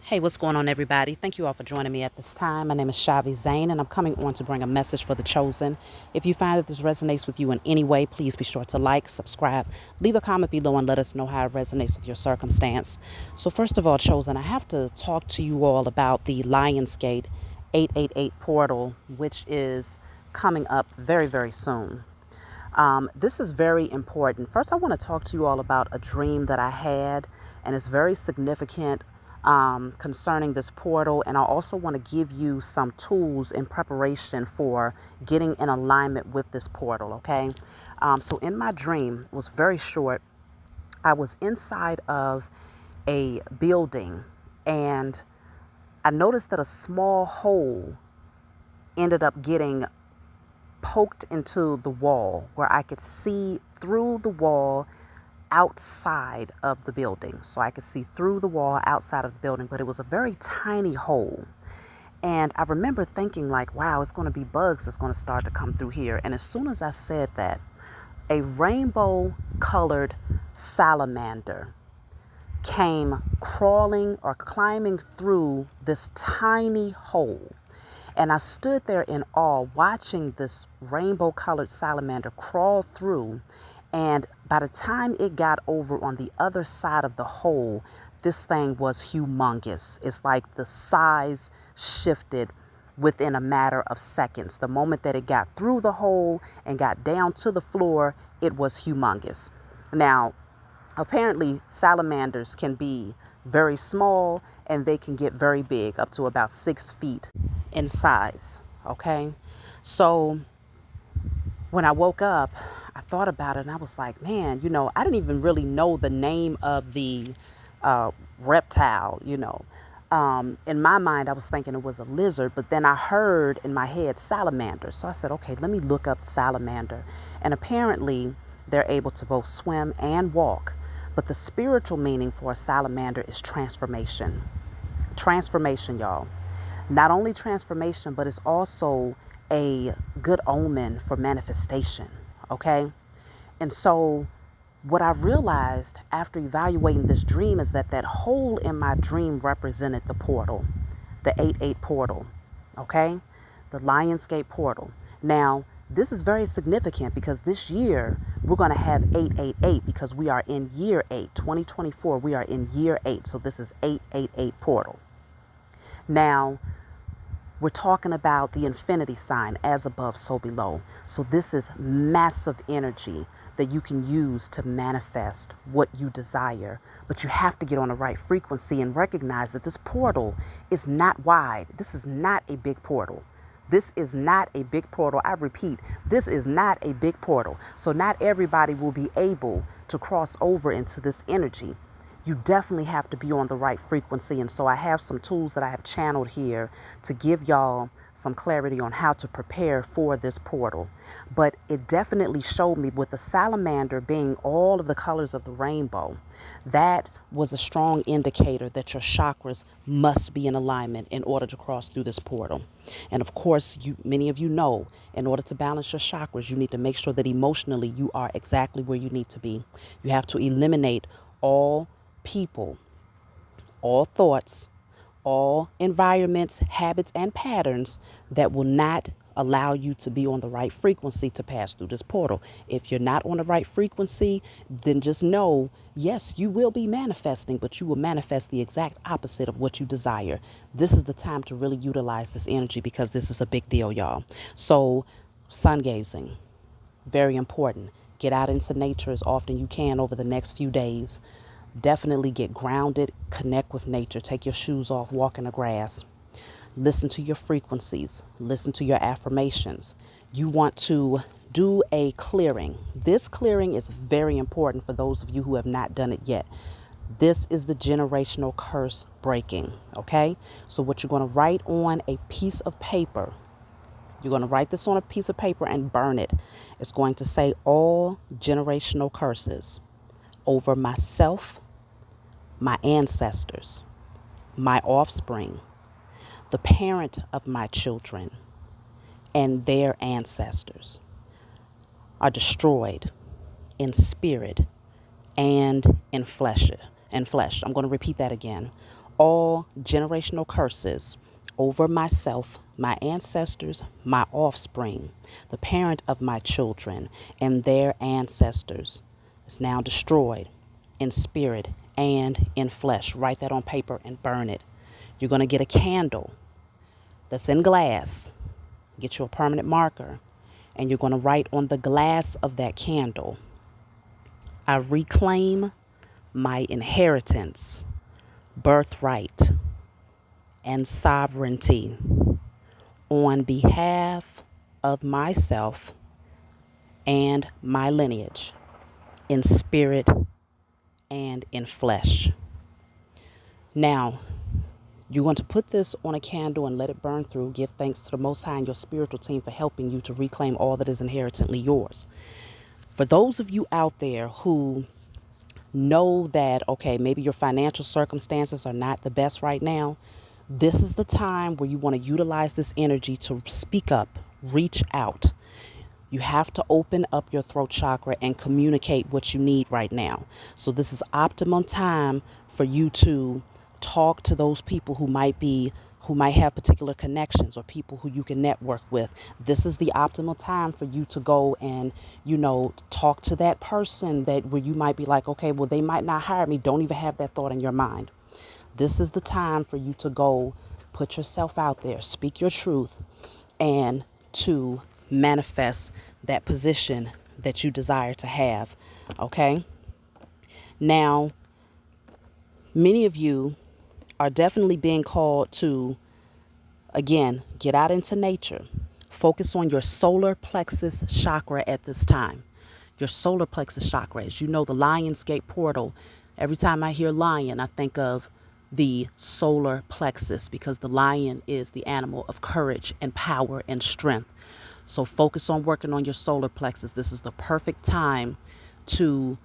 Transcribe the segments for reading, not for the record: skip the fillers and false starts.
Hey, what's going on, everybody? Thank you all for joining me at this time. My name is Shavi Zane, and I'm coming on to bring a message for the chosen. If you find that this resonates with you in any way, please be sure to like, subscribe, leave a comment below, and let us know how it resonates with your circumstance. So, first of all, chosen, I have to talk to you all about the Lionsgate 888 portal, which is coming up very, very soon. This is very important. First, I want to talk to you all about a dream that I had, and it's very significant concerning this portal. And I also want to give you some tools in preparation for getting in alignment with this portal, okay? So, in my dream, it was very short. I was inside of a building, and I noticed that a small hole ended up getting poked into the wall where I could see through the wall outside of the building. So I could see through the wall outside of the building, but it was a very tiny hole. And I remember thinking like, wow, it's going to be bugs that's going to start to come through here. And as soon as I said that, a rainbow colored salamander came crawling or climbing through this tiny hole. And I stood there in awe watching this rainbow colored salamander crawl through. And by the time it got over on the other side of the hole, this thing was humongous. It's like the size shifted within a matter of seconds. The moment that it got through the hole and got down to the floor, it was humongous. Now, apparently, salamanders can be very small and they can get very big, up to about 6 feet in size. Okay. So when I woke up, I thought about it and I was like, man, I didn't even really know the name of the reptile. In my mind, I was thinking it was a lizard, but then I heard in my head salamander. So I said, okay, let me look up salamander. And apparently, they're able to both swim and walk. But the spiritual meaning for a salamander is transformation. Transformation, y'all. Not only transformation, but it's also a good omen for manifestation. Okay. And so what I realized after evaluating this dream is that hole in my dream represented the portal, the 8-8 portal. Okay. The Lionsgate portal. Now, this is very significant because this year we're going to have 888 because we are in year 8, 2024. We are in year 8. So this is 888 portal. Now, we're talking about the infinity sign, as above, so below. So this is massive energy that you can use to manifest what you desire. But you have to get on the right frequency and recognize that this portal is not wide. This is not a big portal. This is not a big portal. I repeat, this is not a big portal. So not everybody will be able to cross over into this energy. You definitely have to be on the right frequency. And so I have some tools that I have channeled here to give y'all some clarity on how to prepare for this portal. But it definitely showed me with the salamander being all of the colors of the rainbow, that was a strong indicator that your chakras must be in alignment in order to cross through this portal. And of course, many of you know, in order to balance your chakras, you need to make sure that emotionally you are exactly where you need to be. You have to eliminate all people, all thoughts, all environments, habits, and patterns that will not allow you to be on the right frequency to pass through this portal. If you're not on the right frequency, then just know, yes, you will be manifesting, but you will manifest the exact opposite of what you desire. This is the time to really utilize this energy because this is a big deal, y'all. So, sun gazing, very important. Get out into nature as often you can over the next few days. Definitely get grounded, connect with nature, take your shoes off, walk in the grass. Listen to your frequencies, listen to your affirmations. You want to do a clearing. This clearing is very important for those of you who have not done it yet. This is the generational curse breaking, okay? So what you're going to write on a piece of paper, you're going to write this on a piece of paper and burn it. It's going to say all generational curses over myself, my ancestors, my offspring, the parent of my children, and their ancestors are destroyed in spirit and in flesh. I'm going to repeat that again. all generational curses over myself, my ancestors, my offspring, the parent of my children, and their ancestors is now destroyed in spirit and in flesh. Write that on paper and burn it. You're going to get a candle that's in glass. Get you a permanent marker, and you're going to write on the glass of that candle, I reclaim my inheritance, birthright, and sovereignty on behalf of myself and my lineage in spirit and in flesh. Now, you want to put this on a candle and let it burn through. Give thanks to the Most High and your spiritual team for helping you to reclaim all that is inherently yours. For those of you out there who know that, okay, maybe your financial circumstances are not the best right now, this is the time where you want to utilize this energy to speak up, reach out. You have to open up your throat chakra and communicate what you need right now. So this is optimum time for you to talk to those people who might have particular connections or people who you can network with. This is the optimal time for you to go and, talk to that person that where you might be like, okay, well, they might not hire me. Don't even have that thought in your mind. This is the time for you to go put yourself out there, speak your truth, and to manifest that position that you desire to have. Okay? Now, many of you are definitely being called to, again, get out into nature. Focus on your solar plexus chakra at this time. Your solar plexus chakra, as you know, the Lionsgate portal. Every time I hear lion, I think of the solar plexus because the lion is the animal of courage and power and strength. So focus on working on your solar plexus. This is the perfect time to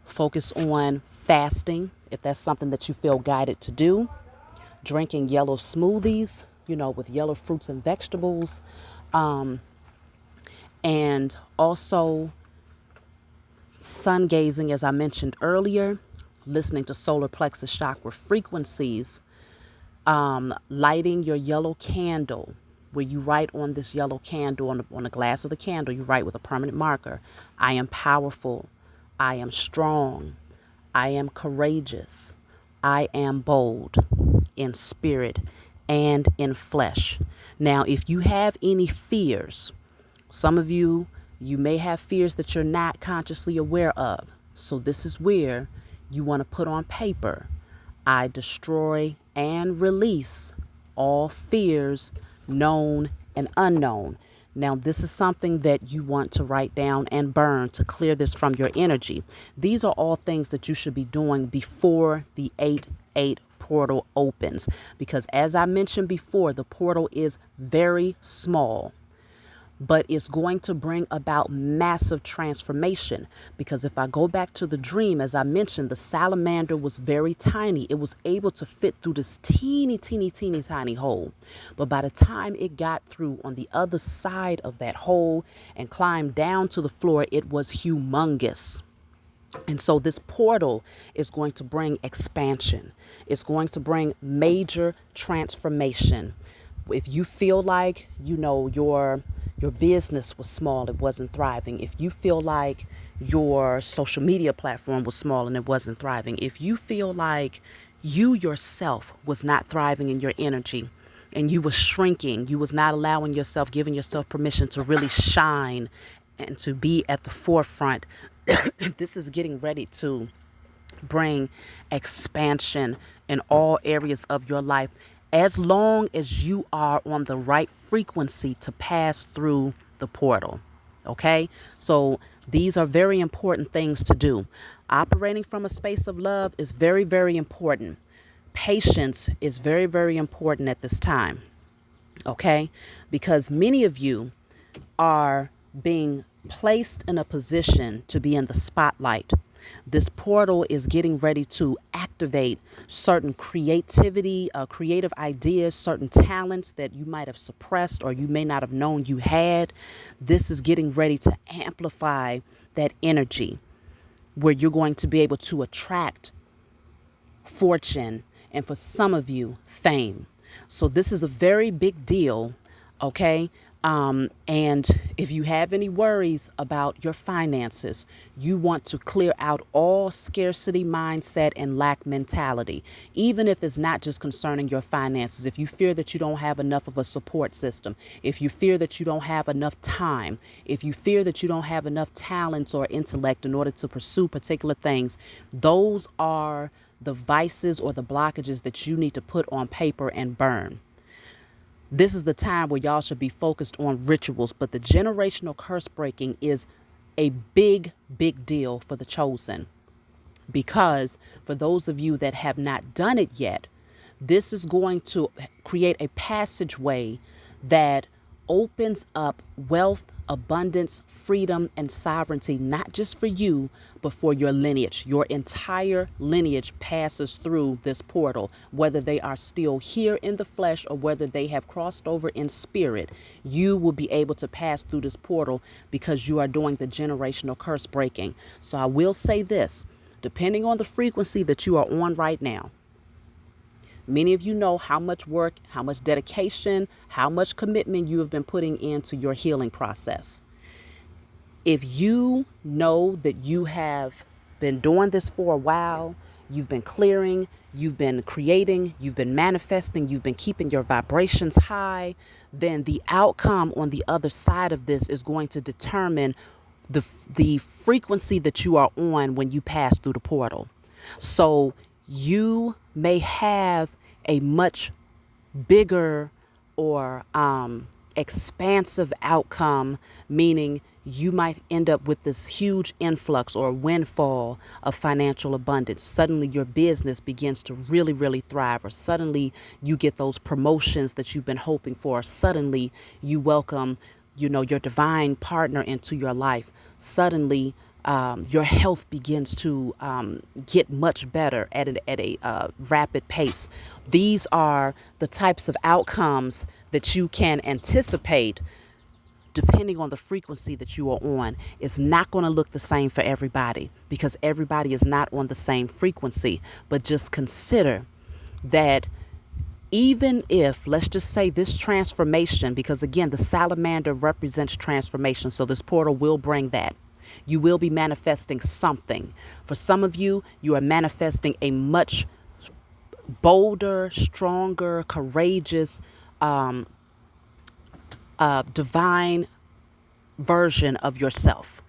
focus on fasting, if that's something that you feel guided to do. Drinking yellow smoothies, with yellow fruits and vegetables. And also sun gazing, as I mentioned earlier, listening to solar plexus chakra frequencies, lighting your yellow candle, where you write on this yellow candle, on the glass of the candle, you write with a permanent marker, I am powerful, I am strong, I am courageous, I am bold in spirit and in flesh. Now, if you have any fears, some of you may have fears that you're not consciously aware of. So this is where you want to put on paper, I destroy and release all fears, known and unknown. Now, this is something that you want to write down and burn to clear this from your energy. These are all things that you should be doing before the 8/8 portal opens. Because as I mentioned before, the portal is very small, but it's going to bring about massive transformation. Because if I go back to the dream, as I mentioned, the salamander was very tiny. It was able to fit through this teeny tiny hole. But by the time it got through on the other side of that hole and climbed down to the floor, it was humongous. And so this portal is going to bring expansion. It's going to bring major transformation. If you feel like, your business was small, it wasn't thriving. If you feel like your social media platform was small and it wasn't thriving. If you feel like you yourself was not thriving in your energy and you was shrinking, you was not allowing yourself, giving yourself permission to really shine and to be at the forefront, this is getting ready to bring expansion in all areas of your life, as long as you are on the right frequency to pass through the portal. Okay? So these are very important things to do. Operating from a space of love is very, very important. Patience is very, very important at this time. Okay? Because many of you are being placed in a position to be in the spotlight. This portal is getting ready to activate certain creativity, creative ideas, certain talents that you might have suppressed or you may not have known you had. This is getting ready to amplify that energy where you're going to be able to attract fortune and for some of you, fame. So this is a very big deal, okay? And if you have any worries about your finances, you want to clear out all scarcity mindset and lack mentality, even if it's not just concerning your finances. If you fear that you don't have enough of a support system, if you fear that you don't have enough time, if you fear that you don't have enough talents or intellect in order to pursue particular things, those are the vices or the blockages that you need to put on paper and burn. This is the time where y'all should be focused on rituals, but the generational curse breaking is a big, big deal for the chosen. Because for those of you that have not done it yet, this is going to create a passageway that opens up wealth, abundance, freedom, and sovereignty, not just for you, but for your lineage. Your entire lineage passes through this portal, whether they are still here in the flesh or whether they have crossed over in spirit. You will be able to pass through this portal because you are doing the generational curse breaking. So I will say this, depending on the frequency that you are on right now, many of you know how much work, how much dedication, how much commitment you have been putting into your healing process. If you know that you have been doing this for a while, you've been clearing, you've been creating, you've been manifesting, you've been keeping your vibrations high, then the outcome on the other side of this is going to determine the frequency that you are on when you pass through the portal. So you may have a much bigger or expansive outcome, meaning you might end up with this huge influx or windfall of financial abundance. Suddenly your business begins to really, really thrive, or suddenly you get those promotions that you've been hoping for. Suddenly you welcome, your divine partner into your life. Suddenly your health begins to get much better at a rapid pace. These are the types of outcomes that you can anticipate depending on the frequency that you are on. It's not going to look the same for everybody because everybody is not on the same frequency. But just consider that even if, let's just say this transformation, because again, the salamander represents transformation. So this portal will bring that. You will be manifesting something. For some of you, you are manifesting a much bolder, stronger, courageous, divine version of yourself.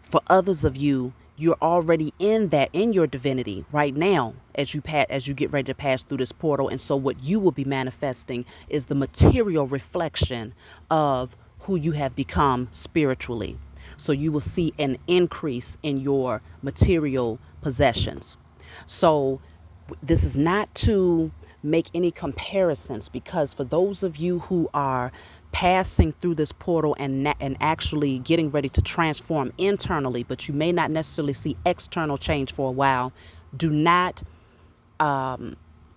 For others of you, you're already in your divinity right now as you get ready to pass through this portal. And so what you will be manifesting is the material reflection of who you have become spiritually. So you will see an increase in your material possessions. So this is not to make any comparisons, because for those of you who are passing through this portal and actually getting ready to transform internally, but you may not necessarily see external change for a while, do not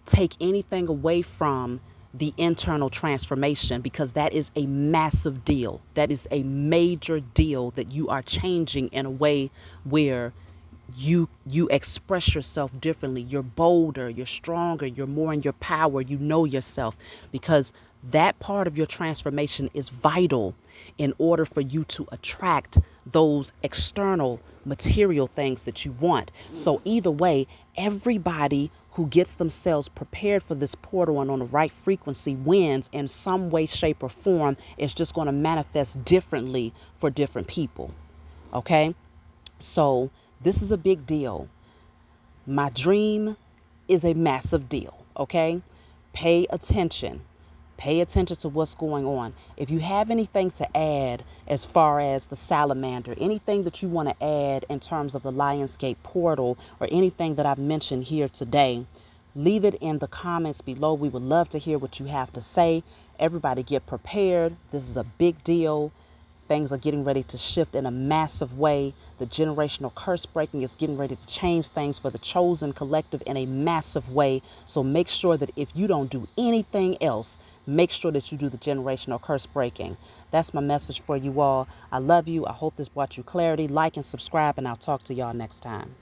take anything away from the internal transformation, because that is a massive deal. That is a major deal, that you are changing in a way where you express yourself differently. You're bolder, you're stronger, you're more in your power, you know yourself, because that part of your transformation is vital in order for you to attract those external material things that you want. So either way, everybody who gets themselves prepared for this portal and on the right frequency wins in some way, shape, or form. It's just going to manifest differently for different people. Okay? So this is a big deal. My dream is a massive deal. Okay? Pay attention. Pay attention to what's going on. If you have anything to add as far as the salamander, anything that you want to add in terms of the Lionsgate portal, or anything that I've mentioned here today, leave it in the comments below. We would love to hear what you have to say. Everybody get prepared. This is a big deal. Things are getting ready to shift in a massive way. The generational curse breaking is getting ready to change things for the chosen collective in a massive way. So make sure that if you don't do anything else, make sure that you do the generational curse breaking. That's my message for you all. I love you. I hope this brought you clarity. Like and subscribe, and I'll talk to y'all next time.